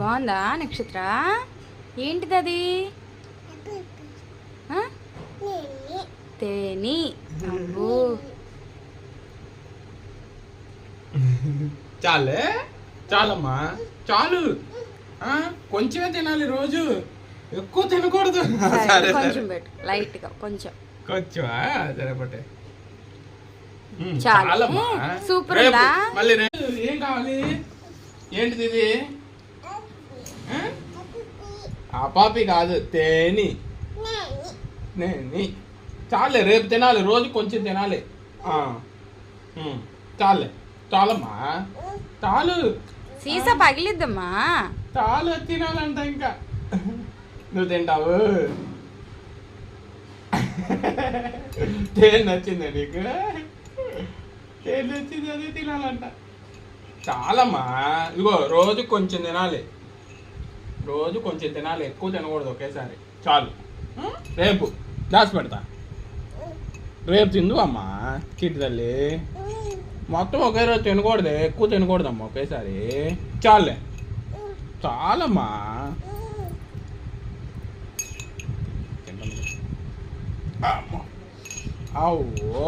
బాగుందా నక్షత్ర? ఏంటిది అది? తేని. అబ్బో చాలే, చాలమ్మా, చాలు. కొంచెమే తినాలి రోజు, ఎక్కువ తినకూడదు. కొంచెం పెట్టు, లైట్ గా కొంచెం. కొంచెమా? సరే పట్టే. చాలమ్మా. సూపర్ ఉందా? మళ్ళీ ఏం కావాలి? ఏంటిది ఇది? ఆ పాపి కాదు, తేని. నేని. చాలే, రేపు తినాలి, రోజు కొంచెం తినాలి. చాలే, చాలమ్మా, చాలు. సీసా పగిలిద్దమ్మా. చాలు తినాలంట. ఇంకా నువ్వు తింటావు? తేను నచ్చిందా నీకు? తేను నచ్చింది, అదే తినాలంట. చాలమ్మా, ఇదిగో రోజు కొంచెం తినాలి, రోజు కొంచెం తినాలి, ఎక్కువ తినకూడదు ఒకేసారి. చాలు. రేపు దాచి పెడతా, రేపు తిందు అమ్మా. చిట్టి తల్లి, మొత్తం ఒకే రోజు తినకూడదు, ఎక్కువ తినకూడదమ్మా ఒకేసారి. చాలే, చాలమ్మా. అవ్వో